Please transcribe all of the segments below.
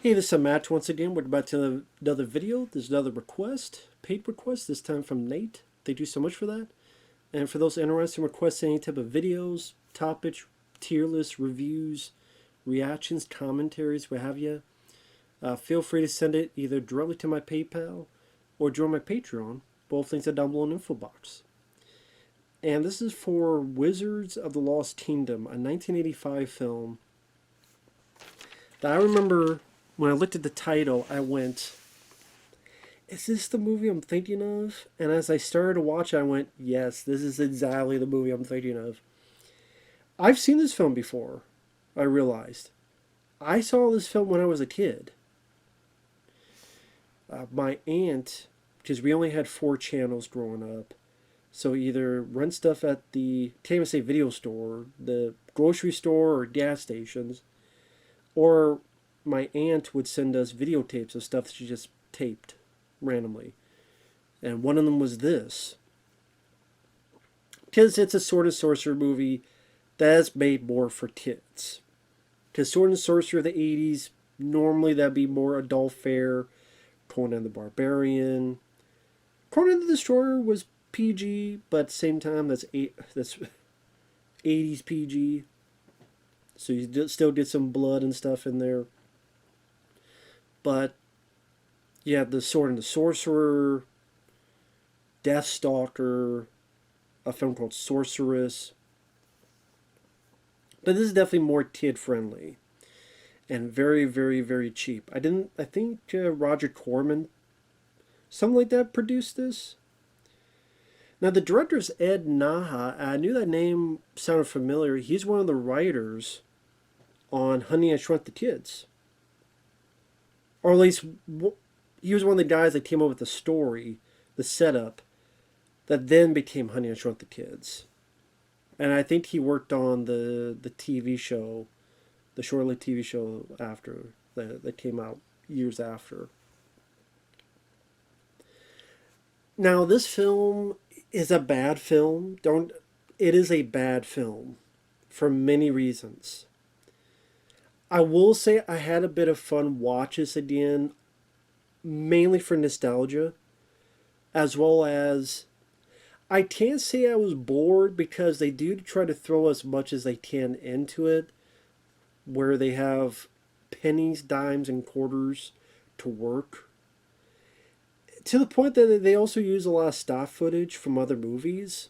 Hey, this is Matt once again. We're about to another video. There's another request, paid request, this time from Nate. Thank you so much for that. And for those interested in requesting any type of videos, topics, tier lists, reviews, reactions, commentaries, what have you, feel free to send it either directly to my PayPal or join my Patreon. Both links are down below in the info box. And this is for Wizards of the Lost Kingdom, a 1985 film that I remember when I looked at the title, I went, is this the movie I'm thinking of? And as I started to watch, I went, yes, this is exactly the movie I'm thinking of. I've seen this film before, I realized. I saw this film when I was a kid. My aunt, because we only had 4 channels growing up, so either rent stuff at the, can't even say video store, the grocery store or gas stations, or my aunt would send us videotapes of stuff that she just taped randomly. And one of them was this. Because it's a sword and sorcerer movie that's made more for kids. Because sword and sorcerer of the 80s, normally that'd be more adult fare. Conan the Barbarian. Conan the Destroyer was PG, but at the same time, that's 80s PG. So you still get some blood and stuff in there. But you have the Sword and the Sorcerer, Deathstalker, a film called Sorceress. But this is definitely more kid friendly and very, very, very cheap. I think Roger Corman, something like that, produced this. Now the director is Ed Naha. I knew that name sounded familiar. He's one of the writers on Honey, I Shrunk the Kids. Or at least he was one of the guys that came up with the story, the setup, that then became Honey, I Shrunk the Kids. And I think he worked on the TV show, the short-lived TV show after, that came out years after. Now, this film is a bad film. It is a bad film for many reasons. I will say I had a bit of fun watching this again, mainly for nostalgia, as well as I can't say I was bored because they do try to throw as much as they can into it, where they have pennies, dimes, and quarters to work. To the point that they also use a lot of stock footage from other movies.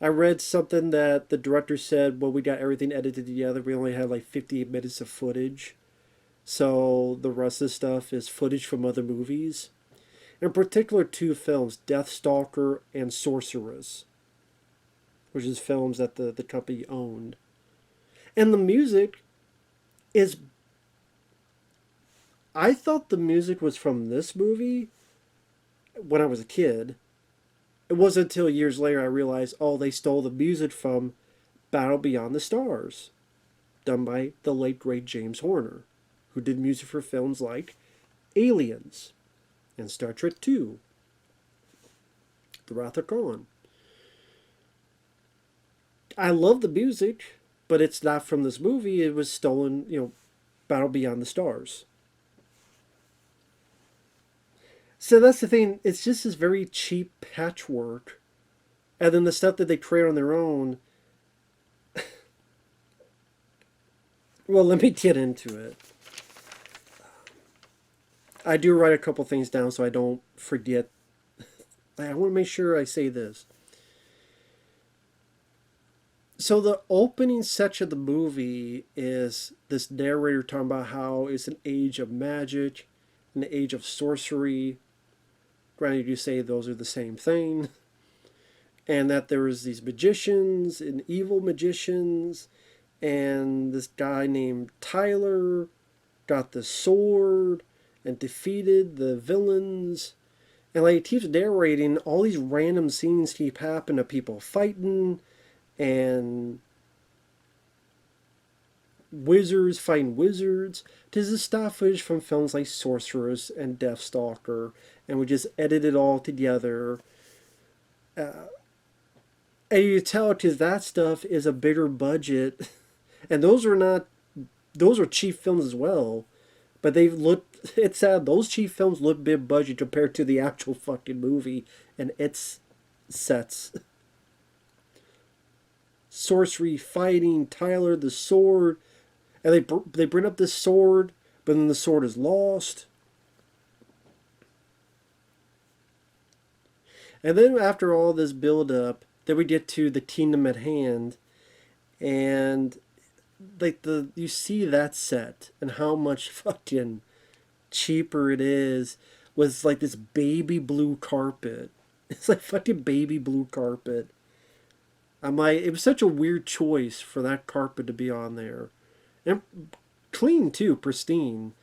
I read something that the director said, well, we got everything edited together. We only had like 58 minutes of footage. So the rest of the stuff is footage from other movies. In particular, 2 films, Deathstalker and Sorceress, which is films that the company owned. And the music is... I thought the music was from this movie when I was a kid. It wasn't until years later I realized, oh, they stole the music from Battle Beyond the Stars, done by the late great James Horner, who did music for films like Aliens and Star Trek II, The Wrath of Khan. I love the music, but it's not from this movie. It was stolen, Battle Beyond the Stars. So that's the thing. It's just this very cheap patchwork. And then the stuff that they create on their own. Well, let me get into it. I do write a couple things down so I don't forget. I want to make sure I say this. So the opening section of the movie is this narrator talking about how it's an age of magic, an age of sorcery. Granted, you say those are the same thing. And that there was these magicians and evil magicians. And this guy named Tyler got the sword and defeated the villains. And like it keeps narrating, all these random scenes keep happening of people fighting and wizards fighting wizards. This is stock footage from films like Sorceress and Deathstalker, and we just edit it all together. And you tell because that stuff is a bigger budget, and those are not those are cheap films as well. But they've looked. It's sad. Those cheap films look big budget compared to the actual fucking movie and its sets. Sorcery, fighting, Tyler, the sword, and they bring up this sword, but then the sword is lost. And then after all this build up, then we get to the kingdom at hand, and like you see that set and how much fucking cheaper it is with like this baby blue carpet. It's like fucking baby blue carpet. I'm like, it was such a weird choice for that carpet to be on there. And clean too, pristine.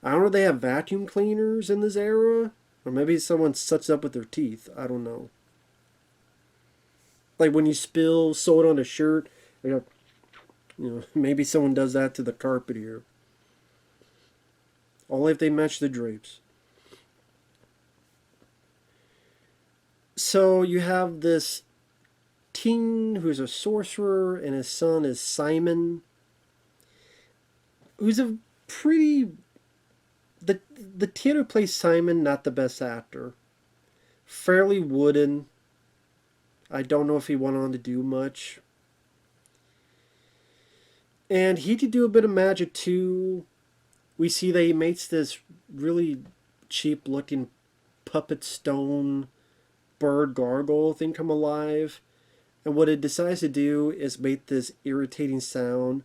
I don't know if they have vacuum cleaners in this era. Or maybe someone sucks up with their teeth. I don't know. Like when you spill soda on a shirt, you know, maybe someone does that to the carpet here. Only if they match the drapes. So you have this king who's a sorcerer, and his son is Simon, who's a pretty... The kid who plays Simon, not the best actor. Fairly wooden. I don't know if he went on to do much. And he could do a bit of magic too. We see that he makes this really cheap looking puppet stone bird gargoyle thing come alive. And what it decides to do is make this irritating sound.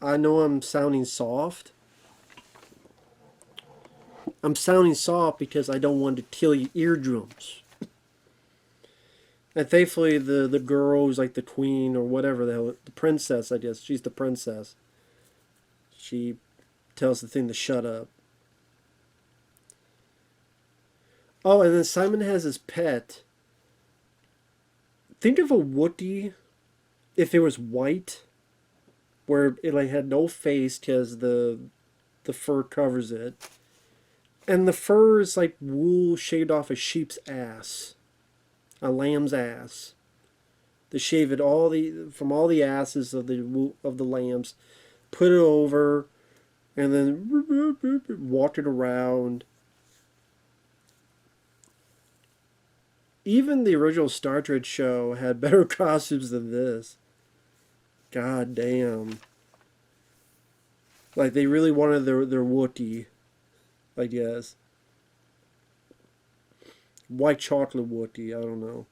I know I'm sounding soft. I'm sounding soft because I don't want to kill your eardrums. And thankfully the girl who's like the queen or whatever the hell, the princess, I guess. She's the princess. She tells the thing to shut up. Oh, and then Simon has his pet. Think of a Wookiee if it was white, where it like had no face because the fur covers it, and the fur is like wool shaved off a sheep's ass, a lamb's ass. They shave it from all the asses of the lambs, put it over, and then walk it around. Even the original Star Trek show had better costumes than this. God damn. Like, they really wanted their Wookiee, I guess. White chocolate Wookiee, I don't know.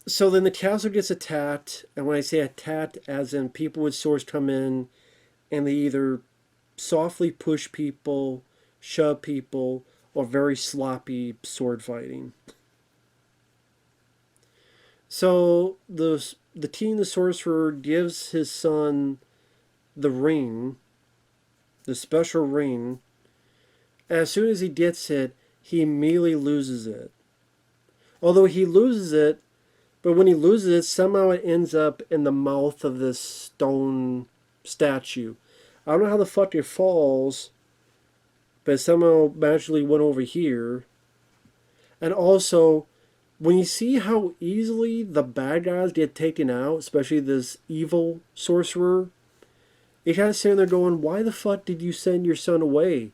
So then the castle gets attacked, and when I say attacked, as in people with swords come in, and they either softly push people, shove people, or very sloppy sword fighting. So the king, the sorcerer, gives his son the ring, the special ring. As soon as he gets it, he immediately loses it. Although he loses it, but when he loses it, somehow it ends up in the mouth of this stone statue. I don't know how the fuck it falls, but it somehow magically went over here. And also, when you see how easily the bad guys get taken out, especially this evil sorcerer, you kind of sitting there going, why the fuck did you send your son away?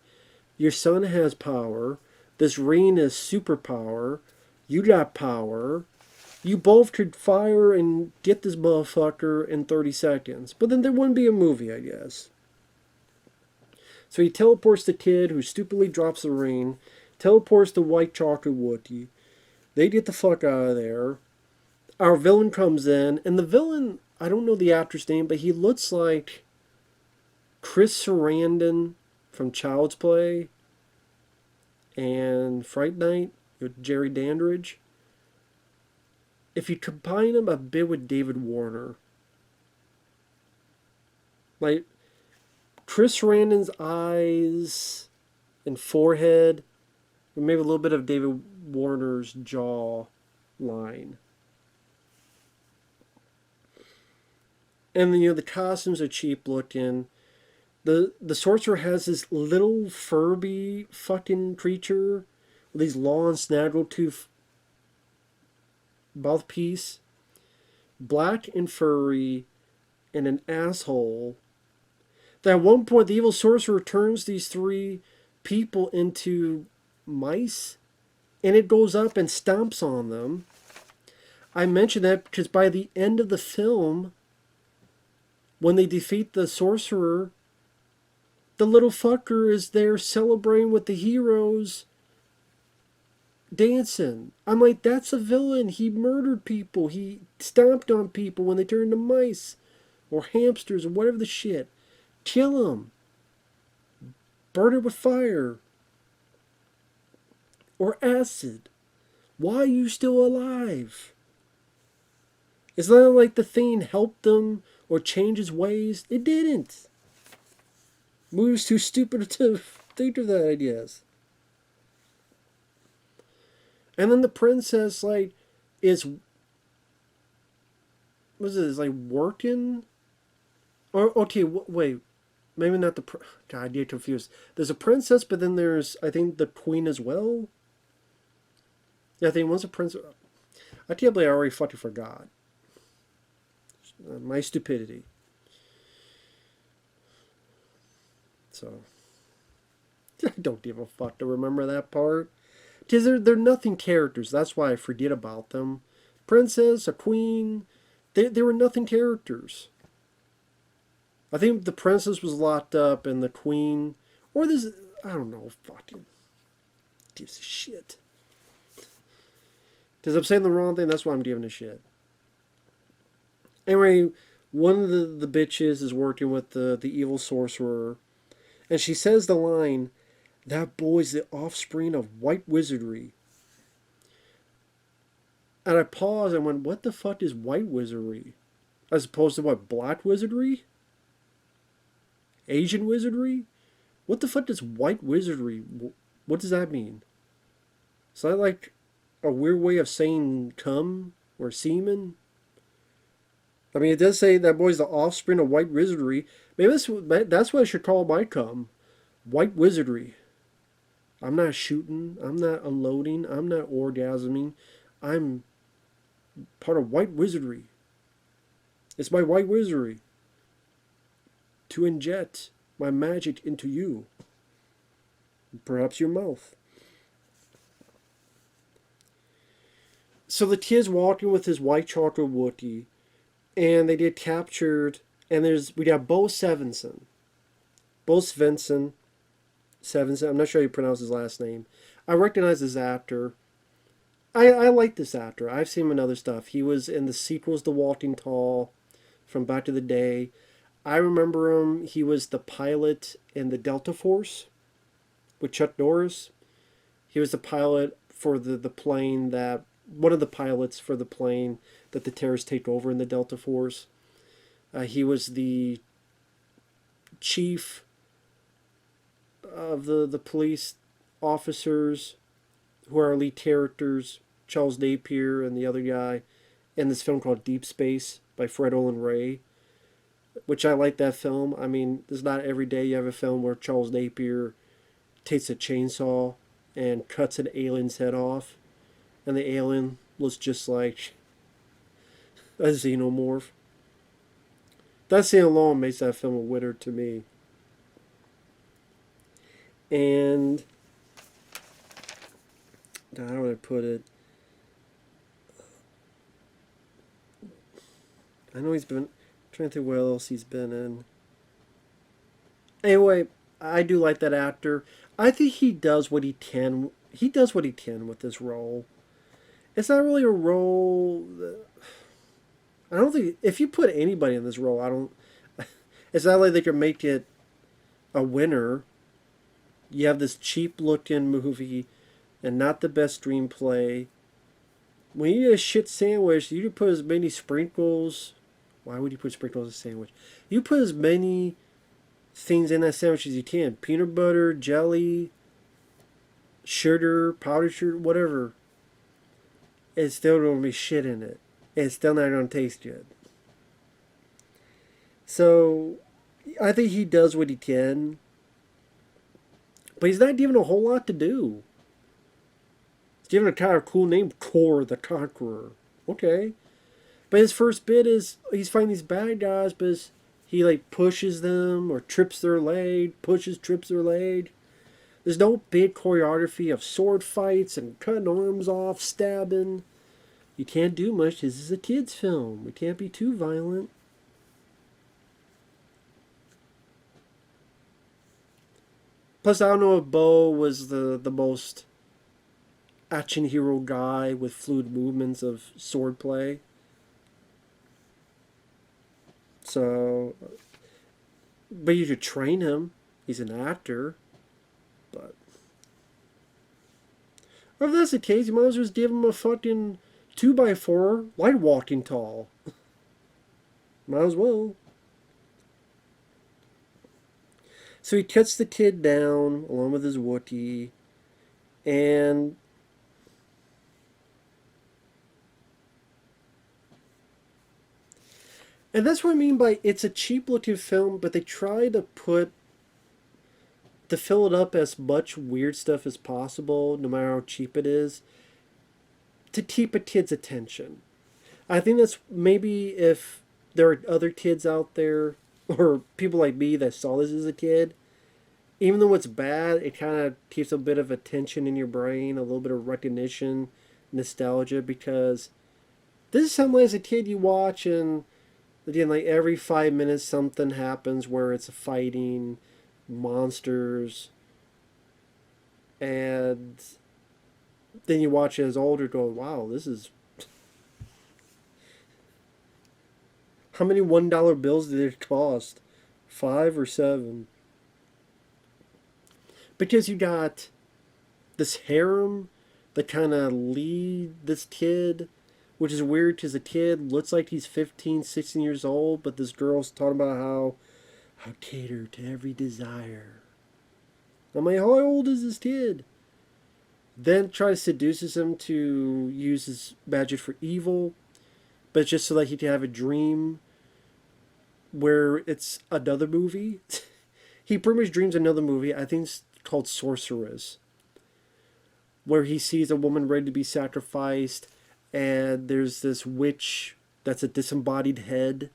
Your son has power. This ring is superpower. You got power. You both could fire and get this motherfucker in 30 seconds. But then there wouldn't be a movie, I guess. So he teleports the kid who stupidly drops the ring, teleports the white chocolate Wookiee. They get the fuck out of there. Our villain comes in, and the villain, I don't know the actor's name, but he looks like Chris Sarandon from Child's Play and Fright Night with Jerry Dandridge. If you combine him a bit with David Warner, like Chris Sarandon's eyes and forehead, maybe a little bit of David Warner's jaw line. And then, the costumes are cheap looking. The sorcerer has this little Furby fucking creature with these long snaggletooth mouthpiece, black and furry, and an asshole. That at one point, the evil sorcerer turns these three people into mice, and it goes up and stomps on them. I mention that because by the end of the film, when they defeat the sorcerer, the little fucker is there celebrating with the heroes, dancing. I'm like, that's a villain. He murdered people. He stomped on people when they turned into mice or hamsters or whatever the shit. Kill him. Burn it with fire. Or acid. Why are you still alive? It's not like the thing helped them or changed his ways. It didn't. The movie was too stupid to think of that ideas. And then the princess, like, is... What's this? Like, working? Or, okay, wait. Maybe not the... God, I get confused. There's a princess, but then there's, I think, the queen as well. Yeah, I think one's a princess. I can't believe I already fucking forgot. My stupidity. So, I don't give a fuck to remember that part. Because they're nothing characters. That's why I forget about them. Princess, a queen, they were nothing characters. I think the princess was locked up and the queen, or this, I don't know, fucking gives a shit. Because I'm saying the wrong thing, that's why I'm giving a shit. Anyway, one of the bitches is working with the evil sorcerer, and she says the line, "That boy's the offspring of white wizardry." And I paused and went, what the fuck is white wizardry? As opposed to what, black wizardry? Asian wizardry? What the fuck is white wizardry? What does that mean? Is that like a weird way of saying cum or semen? I mean, it does say that boy's the offspring of white wizardry. Maybe that's what I should call my cum. White wizardry. I'm not shooting. I'm not unloading. I'm not orgasming. I'm part of white wizardry. It's my white wizardry to inject my magic into you. Perhaps your mouth. So the kid's walking with his white chocolate Wookiee, and they get captured, and we got Bo Svenson. Bo Svenson. I'm not sure how you pronounce his last name. I recognize this actor. I like this actor. I've seen him in other stuff. He was in the sequels to Walking Tall from back in the day. I remember him. He was the pilot in the Delta Force with Chuck Norris. He was the pilot for the plane that... One of the pilots for the plane that the terrorists take over in the Delta Force. He was the chief of the police officers who are lead characters, Charles Napier and the other guy, in this film called Deep Space by Fred Olen Ray, which I like that film. I mean, it's not every day you have a film where Charles Napier takes a chainsaw and cuts an alien's head off, and the alien looks just like a xenomorph. That scene alone makes that film a winner to me. And how do I put it? I know he's been... I'm trying to think what else he's been in. Anyway, I do like that actor. I think he does what he can. He does what he can with this role. It's not really a role that... I don't think... If you put anybody in this role, I don't... It's not like they can make it a winner. You have this cheap-looking movie and not the best screenplay. When you eat a shit sandwich, you can put as many sprinkles... Why would you put sprinkles in a sandwich? You put as many things in that sandwich as you can. Peanut butter, jelly, sugar, powdered sugar, whatever. It's still going to be shit in it. And it's still not going to taste good. So, I think he does what he can. But he's not given a whole lot to do. He's given a kind of cool name, Kor the Conqueror. okay. But his first bit is he's fighting these bad guys, but he like pushes them or trips their leg, trips their leg. There's no big choreography of sword fights and cutting arms off, stabbing. You can't do much. This is a kid's film. We can't be too violent. Plus, I don't know if Bo was the most action hero guy with fluid movements of swordplay. So, but you could train him. He's an actor. But if that's the case, you might as well just give him a fucking 2x4 light walking tall. Might as well. So he cuts the kid down along with his Wookiee, and that's what I mean by it's a cheap looking film, but they try to fill it up as much weird stuff as possible, no matter how cheap it is, to keep a kid's attention. I think that's maybe if there are other kids out there or people like me that saw this as a kid, even though it's bad, it kind of keeps a bit of attention in your brain, a little bit of recognition, nostalgia, because this is something as a kid you watch, and again, like every 5 minutes something happens where it's fighting monsters, and then you watch it as older, go, wow, this is. How many $1 bills did it cost? 5 or 7? Because you got this harem that kind of lead this kid, which is weird because the kid looks like he's 15, 16 years old, but this girl's talking about how cater to every desire. I'm like, how old is this kid? Then tries to seduces him to use his magic for evil, but just so that he can have a dream where it's another movie. He pretty much dreams another movie. I think it's called Sorceress, where he sees a woman ready to be sacrificed, and there's this witch that's a disembodied head,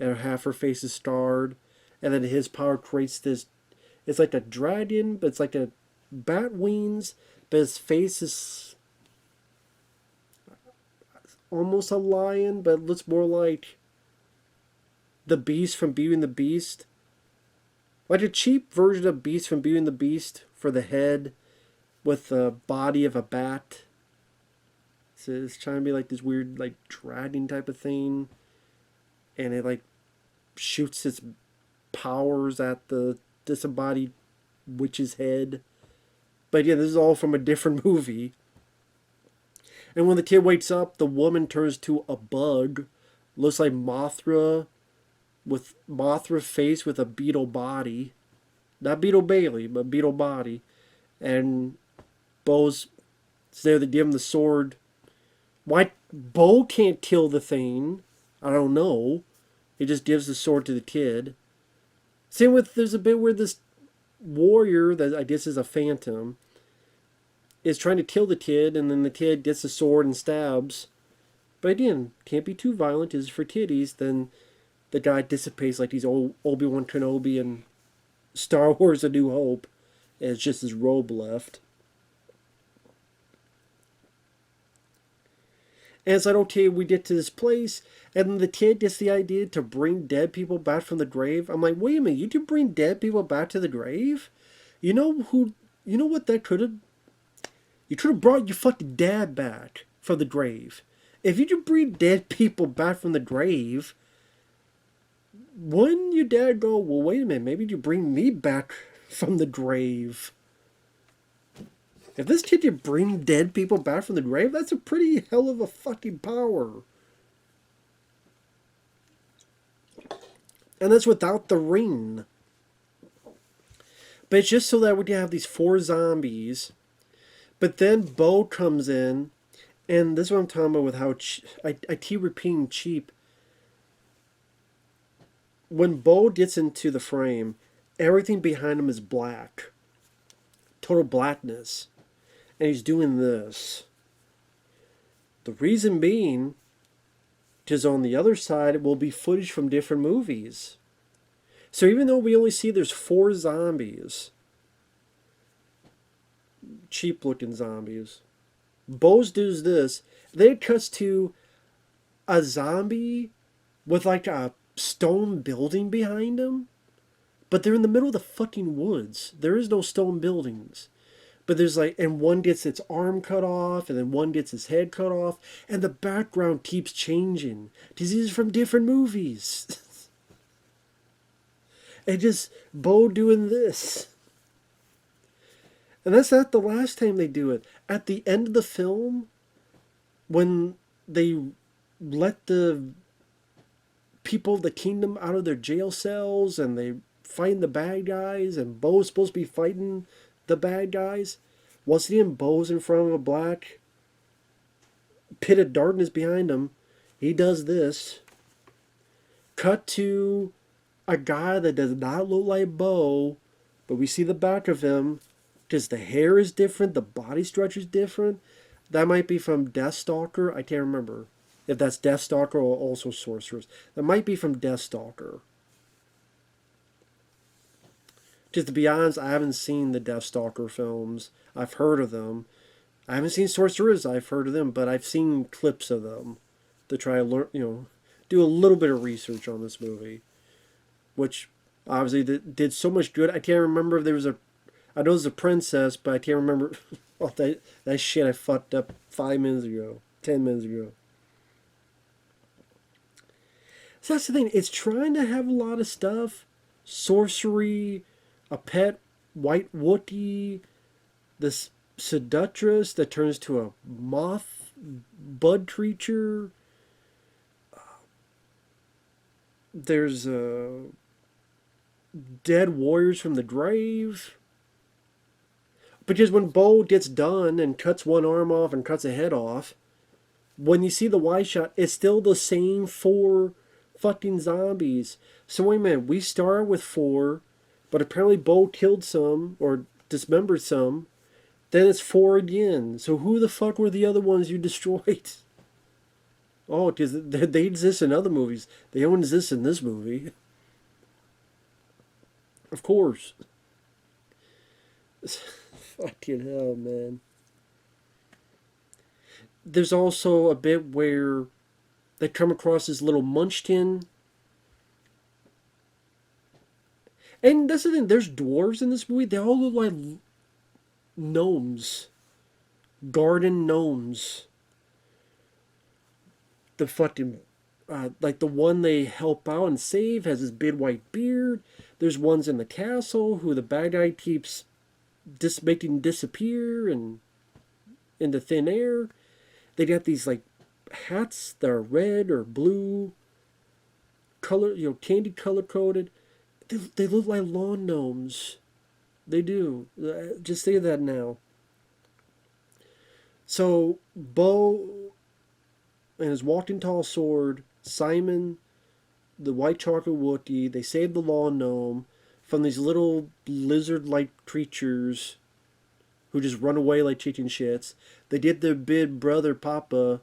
and half her face is starred, and then his power creates this. It's like a dragon, but it's like a bat wings, but his face is almost a lion, but it looks more like the Beast from Beauty and the Beast. Like a cheap version of Beast from Beauty and the Beast for the head with the body of a bat. So it's trying to be like this weird like dragon type of thing. And it like shoots its powers at the disembodied witch's head. But yeah, this is all from a different movie. And when the kid wakes up, the woman turns to a bug. Looks like Mothra, with Mothra face with a beetle body. Not Beetle Bailey, but beetle body. And Bo's there to give him the sword. Why Bo can't kill the thing, I don't know. He just gives the sword to the kid. Same with, there's a bit where this warrior, that I guess is a phantom, is trying to kill the kid, and then the kid gets the sword and stabs. But again, can't be too violent, this is for kiddies. Then the guy dissipates like he's Obi-Wan Kenobi and Star Wars A New Hope, and it's just his robe left. And it's like, okay, we get to this place, and then the kid gets the idea to bring dead people back from the grave. I'm like, wait a minute, you can bring dead people back to the grave? You know what that could have? You could have brought your fucking dad back from the grave. If you could bring dead people back from the grave, wouldn't your dad go, well, wait a minute, maybe you bring me back from the grave? If this kid can bring dead people back from the grave, that's a pretty hell of a fucking power. And that's without the ring. But it's just so that we can have these 4 zombies. But then Bo comes in, and this is what I'm talking about with how I keep repeating cheap. When Bo gets into the frame, everything behind him is black. Total blackness. And he's doing this. The reason being Because on the other side, it will be footage from different movies. So even though we only see there's 4 zombies, cheap looking zombies, Bo's does this. Then it cuts to a zombie with like a stone building behind him. But they're in the middle of the fucking woods. There is no stone buildings. But there's like, and one gets its arm cut off, and then one gets his head cut off, and the background keeps changing. These are from different movies. And just Bo doing this. And that's not the last time they do it. At the end of the film, when they let the people of the kingdom out of their jail cells and they fight the bad guys, and Bo's supposed to be fighting the bad guys. Once again, Bo's in front of a black pit of darkness behind him. He does this. Cut to a guy that does not look like Bo, but we see the back of him. Because the hair is different, the body structure is different. That might be from Deathstalker. I can't remember if that's Deathstalker or also Sorceress. That might be from Deathstalker. Just to be honest, I haven't seen the Deathstalker films. I've heard of them. I haven't seen Sorceress. I've heard of them, but I've seen clips of them to try to learn, do a little bit of research on this movie, which obviously did so much good. I can't remember if there was I know there's a princess, but I can't remember. Oh, that shit I fucked up 5 minutes ago, 10 minutes ago. So that's the thing. It's trying to have a lot of stuff. Sorcery, a pet white Wookiee, this seductress that turns to a moth bud creature. There's dead warriors from the grave. Because when Bo gets done and cuts one arm off and cuts a head off, when you see the wide shot, it's still the same 4 fucking zombies. So wait a minute, we start with 4, but apparently Bo killed some or dismembered some. Then it's 4 again. So who the fuck were the other ones you destroyed? Oh, because they exist in other movies. They don't exist in this movie. Of course. Fucking hell, man. There's also a bit where they come across this little munchkin. And that's the thing, there's dwarves in this movie. They all look like gnomes. Garden gnomes. The fucking... like the one they help out and save has this big white beard. There's ones in the castle who the bad guy keeps making disappear and into thin air. They got these like hats that are red or blue color, candy color coded. They look like lawn gnomes. They do. Just say that now. So Bo and his walking tall sword, Simon, the white chocolate Wookiee, they save the lawn gnome from these little lizard-like creatures who just run away like chicken shits. They get their big brother Papa,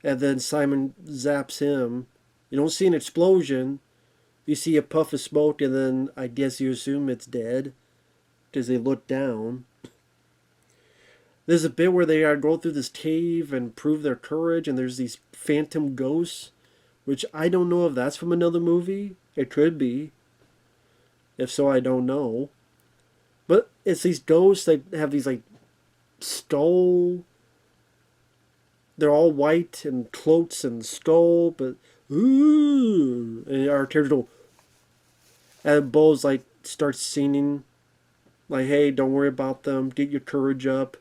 and then Simon zaps him. You don't see an explosion. You see a puff of smoke, and then I guess you assume it's dead, because they look down. There's a bit where they go through this cave and prove their courage, and there's these phantom ghosts, which I don't know if that's from another movie. It could be. If so, I don't know. But it's these ghosts that have these like skull. They're all white and cloaks and skull, but ooh, and our characters go. And Bo's like starts singing, like, "Hey, don't worry about them. Get your courage up."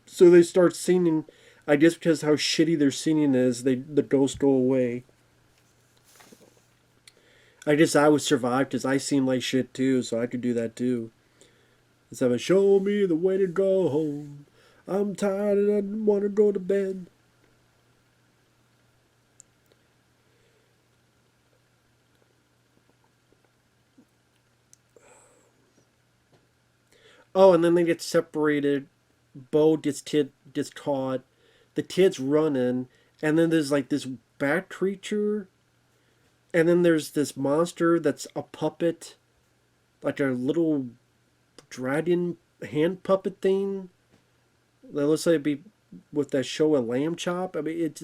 So they start singing. I guess because how shitty their singing is, the ghosts go away. I guess I would survive because I seem like shit too, so I could do that too. Instead of show me the way to go home. I'm tired and I want to go to bed. Oh, and then they get separated. Bo gets caught. The kid's running, and then there's like this bat creature, and then there's this monster that's a puppet, like a little dragon hand puppet thing. That looks like it'd be with that show a lamb chop. I mean, it's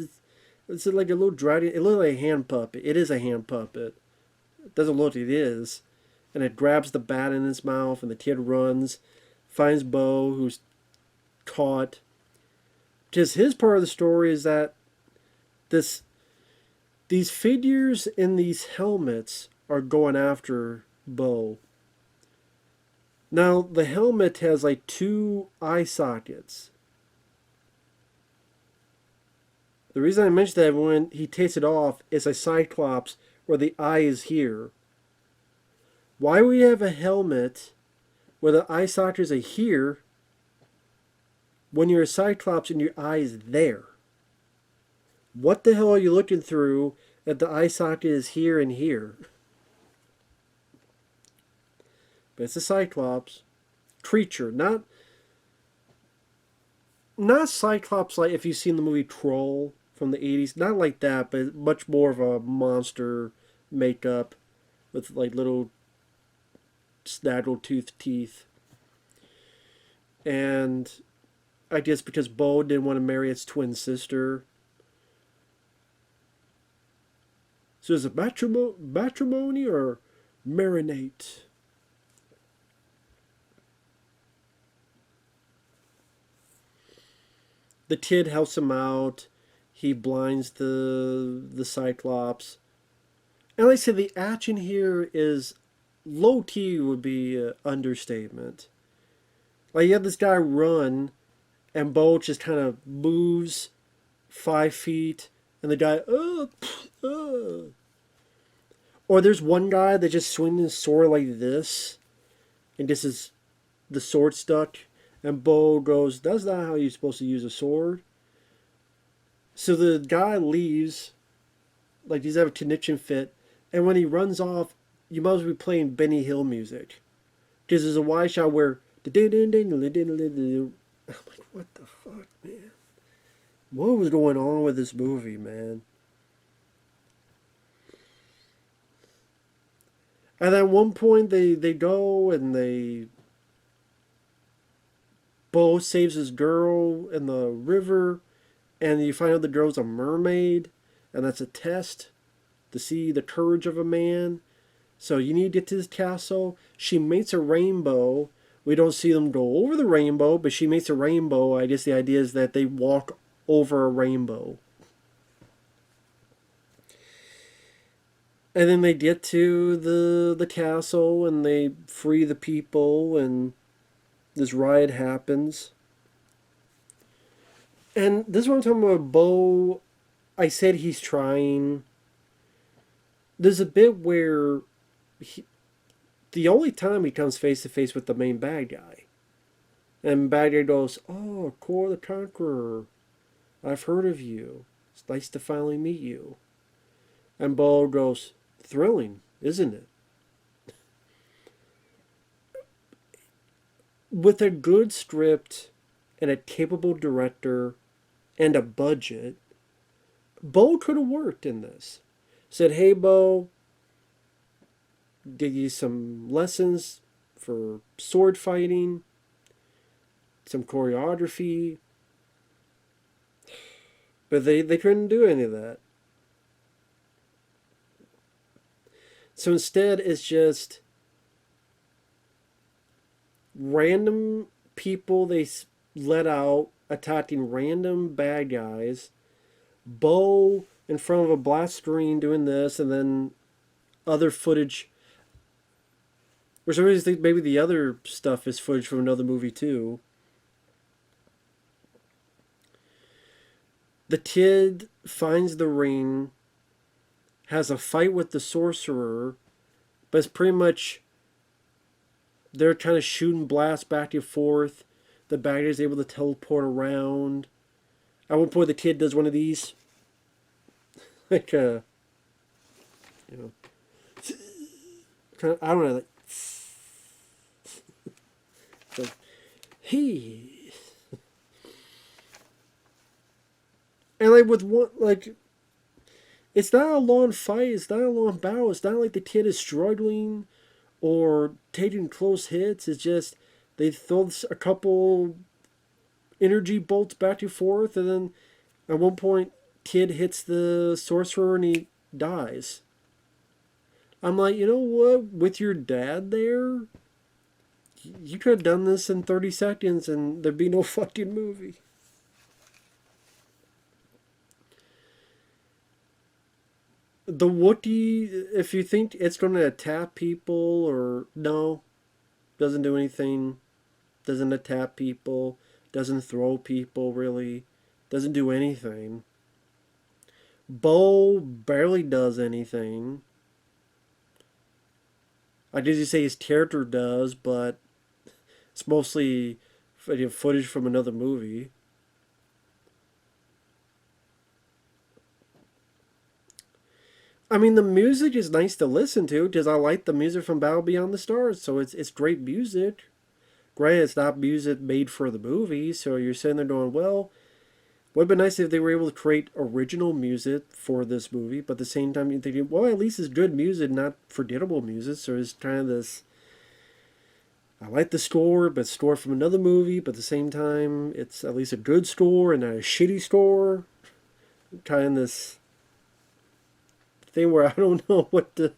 like a little dragon. It looks like a hand puppet. It is a hand puppet. It doesn't look. It is, and it grabs the bat in its mouth, and the kid runs, finds Bo, who's caught. Just his part of the story is that these figures in these helmets are going after Bo. Now the helmet has like 2 eye sockets. The reason I mentioned that, when he takes it off, is a Cyclops where the eye is here. Why would you have a helmet where the eye sockets are here when you're a Cyclops and your eye is there? What the hell are you looking through if the eye socket is here and here? But it's a Cyclops creature, not Cyclops like if you've seen the movie Troll from the 80s. Not like that, but much more of a monster makeup with like little snaggletooth teeth. And I guess because Bo didn't want to marry its twin sister. So is it matrimony or marinate? The kid helps him out. He blinds the Cyclops. And like I said, the action here is low key would be an understatement. Like you have this guy run, and Bo just kind of moves 5 feet, and the guy, Or there's one guy that just swings his sword like this, and this is the sword stuck, and Bo goes, "That's not how you're supposed to use a sword." So the guy leaves, like he's having a conniption fit, and when he runs off, you might as well be playing Benny Hill music, because there's a wide shot where I'm like, what the fuck, man? What was going on with this movie, man? And at one point, they go and Bo saves his girl in the river, and you find out the girl's a mermaid, and that's a test to see the courage of a man. So you need to get to this castle. She makes a rainbow. We don't see them go over the rainbow, but she makes a rainbow. I guess the idea is that they walk over a rainbow. And then they get to the castle, and they free the people, and this riot happens. And this is what I'm talking about. Bo, I said he's trying. There's a bit where the only time he comes face to face with the main bad guy. And bad guy goes, "Oh, Kor the Conqueror. I've heard of you. It's nice to finally meet you." And Bo goes, "Thrilling, isn't it?" With a good script and a capable director and a budget, Bo could have worked in this. Said, "Hey, Bo, give you some lessons for sword fighting, some choreography." But they couldn't do any of that. So instead, it's just random people they let out attacking random bad guys. Bo in front of a black screen doing this, and then other footage. For some reason, I think maybe the other stuff is footage from another movie too. The kid finds the ring, has a fight with the sorcerer, but it's pretty much they're kind of shooting blasts back and forth. The bad guy is able to teleport around. At one point, the kid does one of these, like you know, kind of, I don't know, like he. And like with one, like it's not a long fight. It's not a long battle. It's not like the kid is struggling or taking close hits. It's just they throw a couple energy bolts back and forth, and then at one point, kid hits the sorcerer and he dies. I'm like, you know what? With your dad there, you could have done this in 30 seconds and there'd be no fucking movie. The Wookiee, if you think it's going to attack people or no, doesn't do anything, doesn't attack people, doesn't throw people really, doesn't do anything. Bo barely does anything. I did say his character does, but it's mostly footage from another movie. I mean, the music is nice to listen to because I like the music from Battle Beyond the Stars, so it's great music. Granted, it's not music made for the movie, so you're sitting there going, well, would have been nice if they were able to create original music for this movie, but at the same time, you're thinking, well, at least it's good music, not forgettable music, so it's kind of this. I like the score, but score from another movie, but at the same time, it's at least a good score and not a shitty score. Kind of this thing where I don't know what to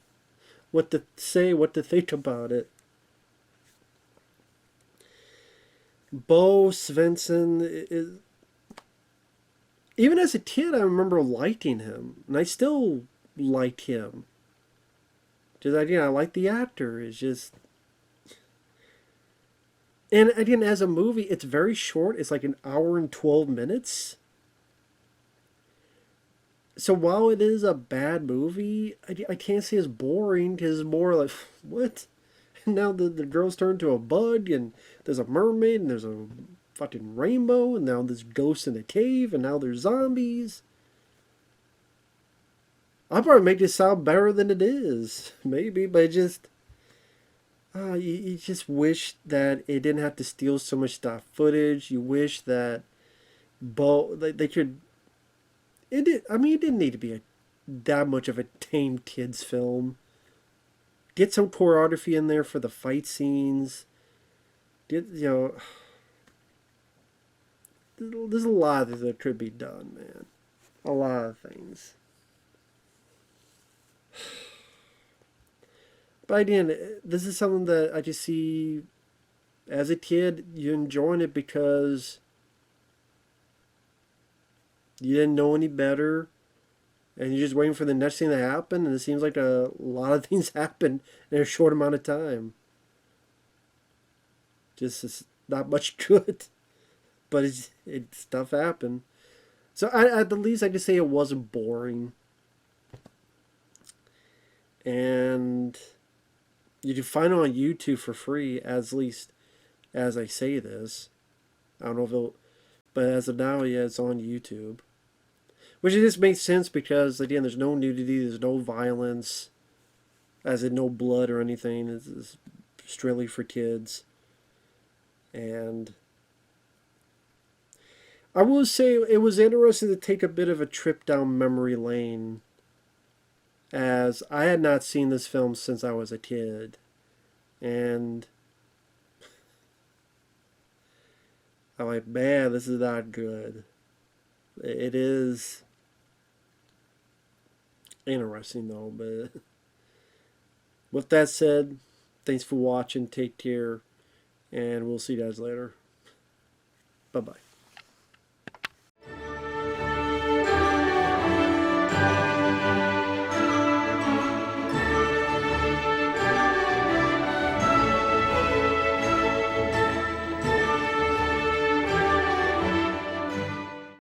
say, what to think about it. Bo Svenson is, even as a kid, I remember liking him, and I still like him. Just again, I like the actor. It's just, and again, as a movie, it's very short. It's like an hour and 12 minutes. So while it is a bad movie, I can't say it's boring because it's more like what? Now the girls turn to a bug and there's a mermaid and there's a fucking rainbow and now there's ghosts in a cave and now there's zombies. I'll probably make this sound better than it is, maybe, but it just you just wish that it didn't have to steal so much stock footage. You wish that they could. It did. I mean, it didn't need to be that much of a tame kids film. Get some choreography in there for the fight scenes. Get there's a lot that could be done, man. A lot of things. But again, this is something that I just see as a kid. You enjoying it because you didn't know any better, and you're just waiting for the next thing to happen. And it seems like a lot of things happen in a short amount of time. Just it's not much good, but stuff happened. So at the least, I could say it wasn't boring, and you can find it on YouTube for free. As least as I say this, I don't know if it'll, but as of now, yeah, it's on YouTube. Which it just makes sense because, again, there's no nudity, there's no violence, as in no blood or anything. It's strictly for kids. And I will say it was interesting to take a bit of a trip down memory lane, as I had not seen this film since I was a kid. And I'm like, man, this is not good. It is interesting though, but with that said, thanks for watching, take care, and we'll see you guys later. Bye bye.